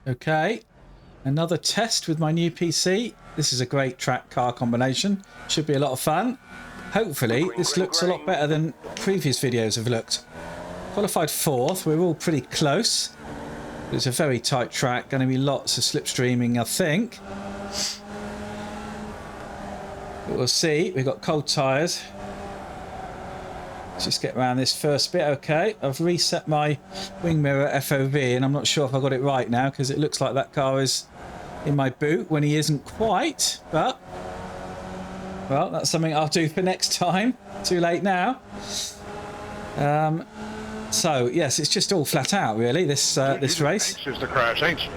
Okay, another test with my new PC. This is a great track car combination. Should be a lot of fun. Hopefully, this looks a lot better than previous videos have looked. Qualified 4th, we're all pretty close. It's a very tight track, going to be lots of slipstreaming, I think. But we'll see. We've got cold tyres. Let's just get around this first bit. Okay, I've reset my wing mirror FOV, and I'm not sure if I got it right now because it looks like that car is in my boot when he isn't quite. But well, that's something I'll do for next time. Too late now. So yes, it's just all flat out really. This race. Is the crash, ain't you?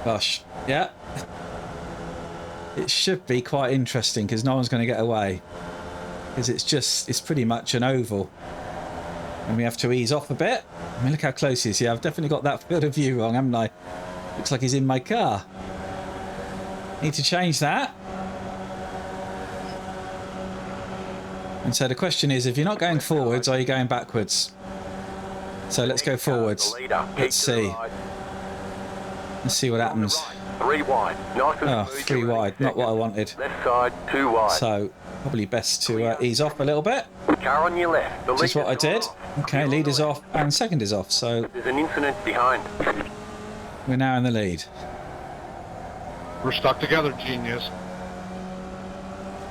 Gosh, yeah. It should be quite interesting because no one's going to get away. Because it's pretty much an oval. And we have to ease off a bit. I mean, look how close he is. Yeah, I've definitely got that field of view wrong, haven't I? Looks like he's in my car. Need to change that. And so the question is, if you're not going forwards, are you going backwards? So let's go forwards. Let's see. Let's see what happens. 3 wide. Nice and Oh, 3 wide. Not what I wanted. Left side, 2 wide. So probably best to ease off a little bit. Car on your left. Which is what I did. Okay, lead is off and second is off. So There's an incident behind. we're now in the lead. We're stuck together, genius.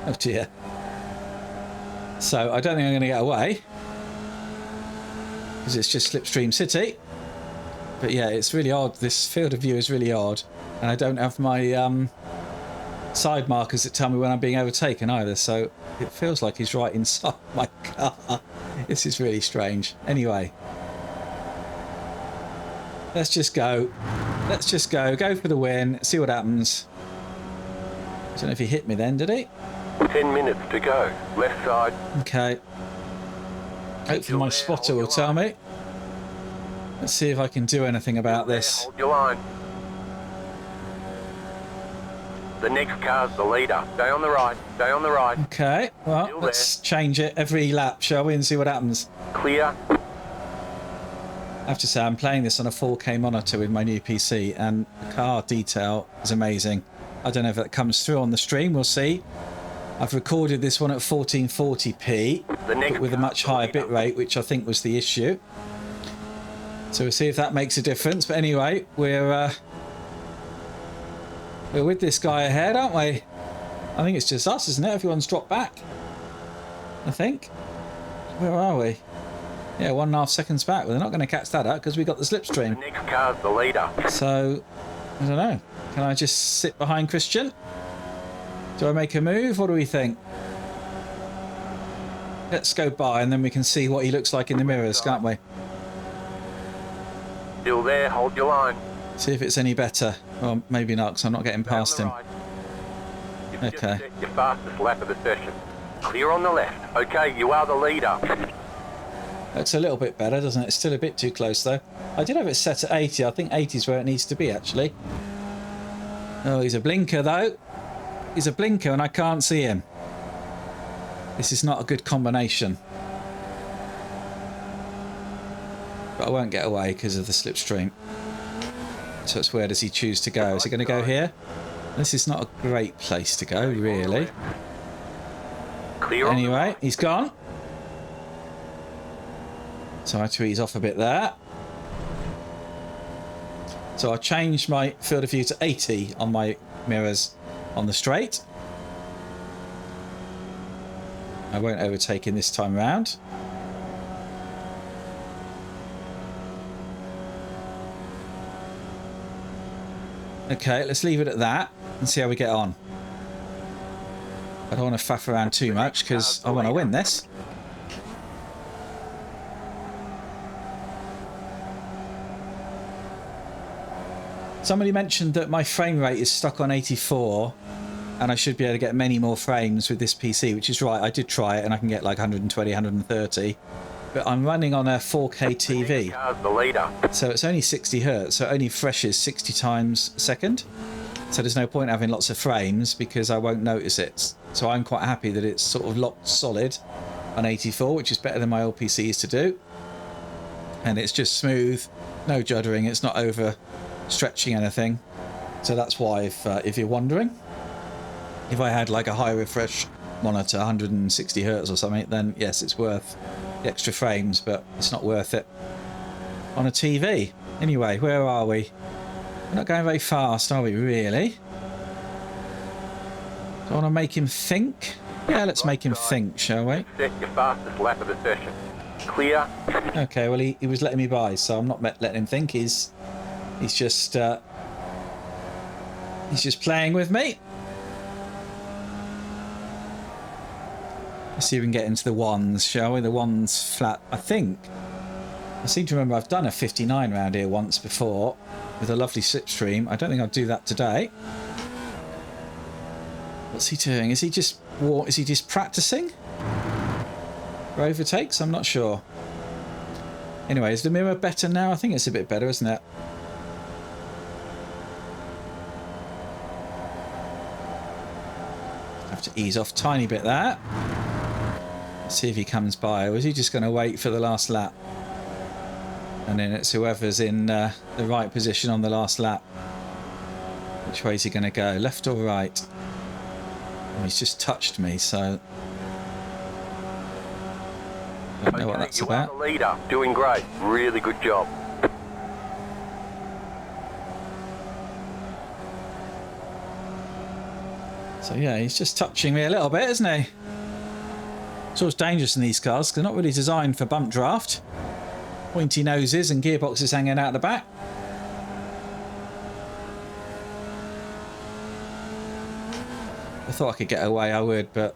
Oh dear. So I don't think I'm going to get away. Because it's just Slipstream City. But yeah, it's really odd. This field of view is really odd. And I don't have my side markers that tell me when I'm being overtaken either. So it feels like he's right inside my car. This is really strange. Anyway. Let's just go. Let's just go. Go for the win. See what happens. I don't know if he hit me then, did he? 10 minutes to go. Left side. Okay. Hopefully my spotter will tell me. Let's see if I can do anything about this. Hold your line. The next car's the leader. Stay on the right. Stay on the right. Okay, well, let's change it every lap, shall we, and see what happens. Clear. I have to say, I'm playing this on a 4K monitor with my new PC, and the car detail is amazing. I don't know if that comes through on the stream, we'll see. I've recorded this one at 1440p, but with a much higher bitrate, which I think was the issue. So we'll see if that makes a difference. But anyway, we're with this guy ahead, aren't we? I think it's just us, isn't it? Everyone's dropped back, I think. Where are we? Yeah, 1.5 seconds back. Well, they're not going to catch that up because we got the slipstream. The next car's the leader. So, I don't know. Can I just sit behind Christian? Do I make a move? What do we think? Let's go by and then we can see what he looks like in the mirrors, can't we? Still there. Hold your line. See if it's any better. Well, maybe not, because I'm not getting past him. You've Okay. just set your fastest lap of the session. Clear on the left. Okay, you are the leader. Looks a little bit better, doesn't it? It's still a bit too close, though. I did have it set at 80. I think 80 is where it needs to be, actually. Oh, he's a blinker, though. He's a blinker, and I can't see him. This is not a good combination. But I won't get away because of the slipstream. So it's where does he choose to go? Is he going to go here? This is not a great place to go, really. Anyway, he's gone. So I had to ease off a bit there. So I changed my field of view to 80 on my mirrors on the straight. I won't overtake him this time round. Okay, let's leave it at that and see how we get on. I don't want to faff around too much because I want to win this. Somebody mentioned that my frame rate is stuck on 84 and I should be able to get many more frames with this PC, which is right. I did try it and I can get like 120, 130. But I'm running on a 4K TV, so it's only 60 Hz, so it only freshes 60 times a second. So there's no point having lots of frames because I won't notice it. So I'm quite happy that it's sort of locked solid on 84, which is better than my old PC used to do. And it's just smooth No juddering, it's not over stretching anything. So that's why, if you're wondering, if I had like a high refresh monitor, 160 hertz or something, then yes, it's worth the extra frames, but it's not worth it on a TV. Anyway, where are we? We're not going very fast, are we, really? Do I want to make him think? Yeah, let's make him think, shall we? Set your fastest lap of the session. Clear. Okay, well, he was letting me by, so I'm not letting him think. He's just playing with me. Let's see if we can get into the ones, shall we? The ones flat, I think. I seem to remember I've done a 59 round here once before with a lovely slipstream. I don't think I'll do that today. What's he doing? Is he just practicing for overtakes? I'm not sure. Anyway, is the mirror better now? I think it's a bit better, isn't it? Have to ease off a tiny bit there. Let's see if he comes by, or is he just going to wait for the last lap? And then it's whoever's in the right position on the last lap. Which way is he going to go? Left or right? Well, he's just touched me, so I don't know what that's about. You are the leader. Doing great. Really good job. So yeah, he's just touching me a little bit, isn't he? It's always dangerous in these cars, because they're not really designed for bump draft. Pointy noses and gearboxes hanging out the back. I thought I could get away, I would, but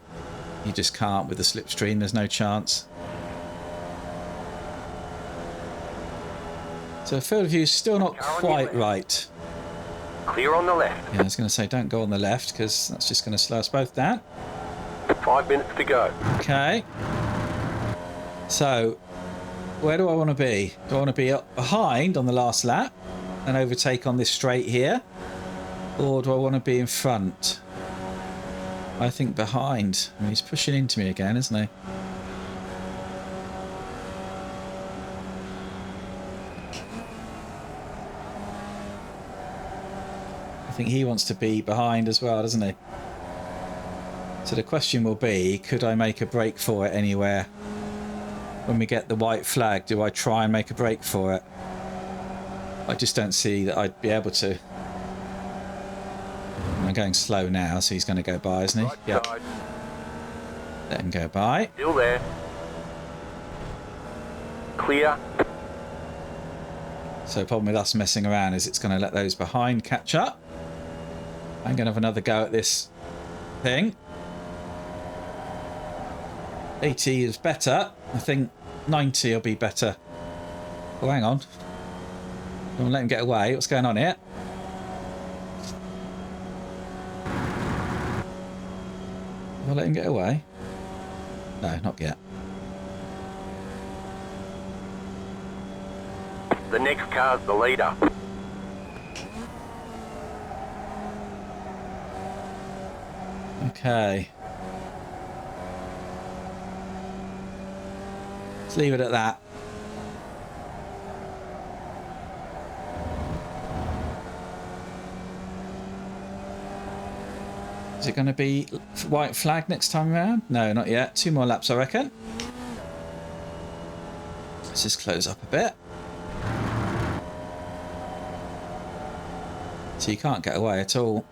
you just can't with the slipstream. There's no chance. So field of view is still not quite right. Clear on the left. Yeah, I was going to say don't go on the left, because that's just going to slow us both down. 5 minutes to go. Okay. So, where do I want to be? Do I want to be up behind on the last lap and overtake on this straight here? Or do I want to be in front? I think behind. I mean, he's pushing into me again, isn't he? I think he wants to be behind as well, doesn't he? So the question will be, could I make a break for it anywhere? When we get the white flag, do I try and make a break for it? I just don't see that I'd be able to. I'm going slow now, so he's going to go by, isn't he? Right Yep. side. Let him go by. Still there. Clear. So the problem with us messing around is it's going to let those behind catch up. I'm going to have another go at this thing. 80 is better. I think 90 will be better. Oh, hang on. Don't let him get away. What's going on here? Will I let him get away? No, not yet. The next car's the leader. Okay. Let's leave it at that. Is it going to be white flag next time around? No, not yet. 2 more laps, I reckon. Let's just close up a bit. So you can't get away at all.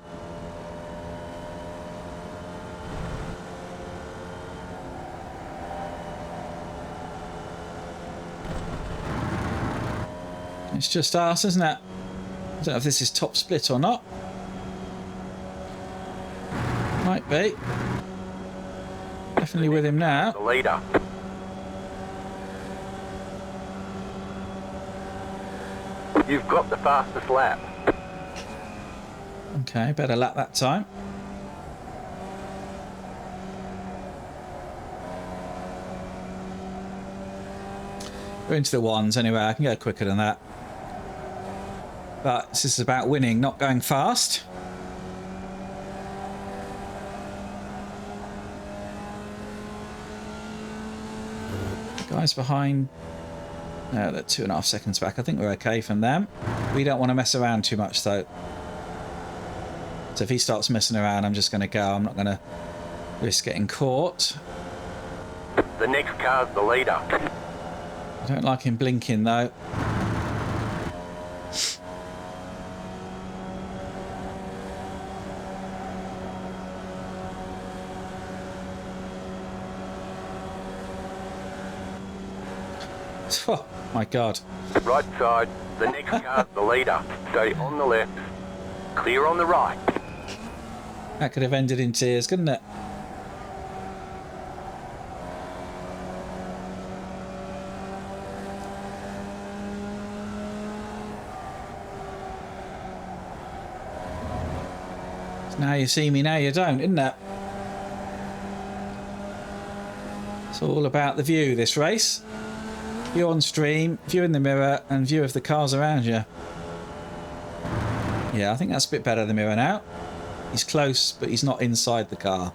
It's just us, isn't it? I don't know if this is top split or not. Might be. Definitely with him The now. leader. You've got the fastest lap. Okay, better lap that time. We're into the ones anyway. I can go quicker than that. But this is about winning, not going fast. Guys behind No, they're 2.5 seconds back. I think we're okay from them. We don't want to mess around too much, though. So if he starts messing around, I'm just going to go. I'm not going to risk getting caught. The next car's the leader. I don't like him blinking, though. Oh, my God. Right side. The next car's the leader. Stay on the left. Clear on the right. That could have ended in tears, couldn't it? Now you see me, now you don't, isn't it? It's all about the view, this race. View on stream, view in the mirror, and view of the cars around you. Yeah, I think that's a bit better, the mirror now. He's close, but he's not inside the car.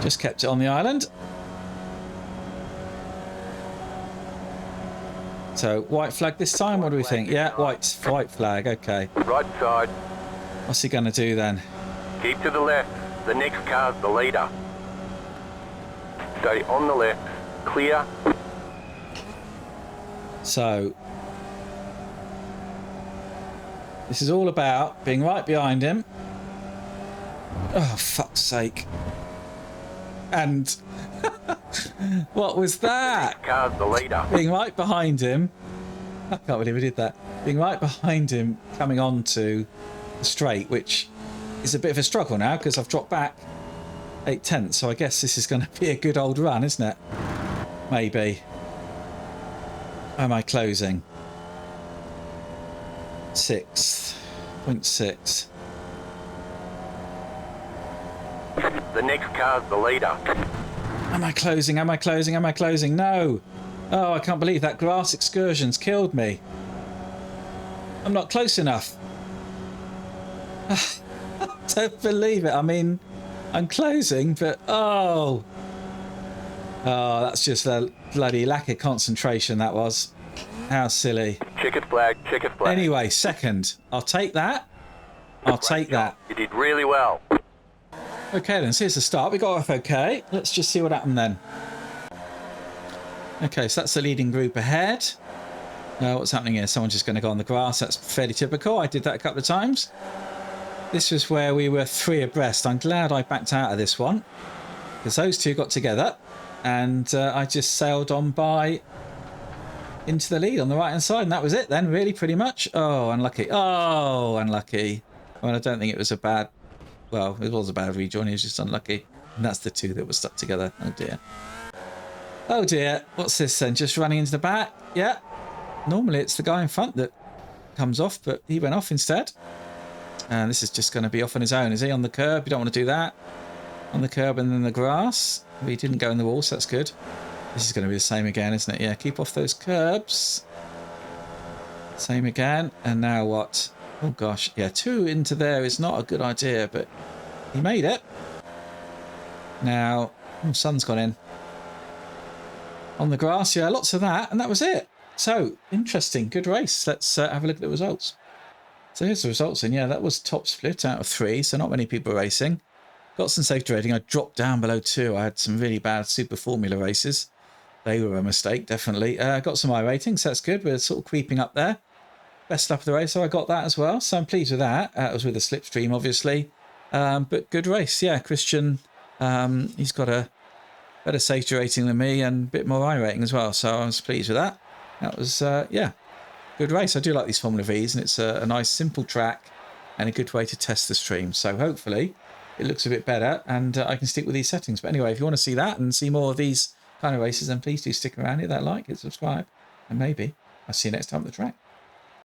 Just kept it on the island. So, white flag this time, what do we think? Yeah, white flag, okay. Right side. What's he going to do then? Keep to the left. The next car's the leader. Stay on the left. Clear. So, this is all about being right behind him. Oh, fuck's sake. And what was that? Car's the leader. Being right behind him. I can't believe we did that. Being right behind him, coming on to the straight, which is a bit of a struggle now because I've dropped back 8/10. So I guess this is going to be a good old run, isn't it? Maybe. Am I closing? 6.6. The next car's the leader. Am I closing? Am I closing? Am I closing? No. Oh, I can't believe that grass excursion's killed me. I'm not close enough. I don't believe it. I mean, I'm closing, but oh, that's just a bloody lack of concentration. That was. How silly. Checkered flag, checkered flag. Anyway, second. I'll take that. I'll take that. You did really well. Okay then, so here's the start. We got off okay. Let's just see what happened then. Okay, so that's the leading group ahead. What's happening here? Someone's just going to go on the grass. That's fairly typical. I did that a couple of times. This was where we were 3 abreast. I'm glad I backed out of this one because those two got together and I just sailed on by into the lead on the right hand side, and that was it then, really, pretty much. Oh, unlucky. Oh, unlucky. Well, I don't think it was a bad... Well, it was a bad rejoin. He was just unlucky. And that's the two that were stuck together. Oh, dear. Oh, dear. What's this then? Just running into the back? Yeah. Normally it's the guy in front that comes off, but he went off instead. And this is just going to be off on his own, is he? On the curb. You don't want to do that. On the curb and then the grass. Well, he didn't go in the wall, so that's good. This is going to be the same again, isn't it? Yeah, keep off those curbs. Same again. And now what? Oh, gosh. Yeah, 2 into there is not a good idea, but he made it. Now, sun's gone in. On the grass, yeah, lots of that. And that was it. So, interesting. Good race. Let's have a look at the results. So here's the results. And yeah, that was top split out of 3. So not many people racing. Got some safety rating. I dropped down below 2. I had some really bad Super Formula races. They were a mistake, definitely. Got some I ratings, so that's good. We're sort of creeping up there. Best lap of the race, so I got that as well. So I'm pleased with that. It was with a slipstream, obviously. But good race. Yeah, Christian, he's got a better safety rating than me and a bit more I rating as well. So I was pleased with that. That was, yeah, good race. I do like these Formula Vs, and it's a nice, simple track and a good way to test the stream. So hopefully it looks a bit better and I can stick with these settings. But anyway, if you want to see that and see more of these kind of races, then please do stick around, hit that like, hit subscribe, and maybe I'll see you next time at the track.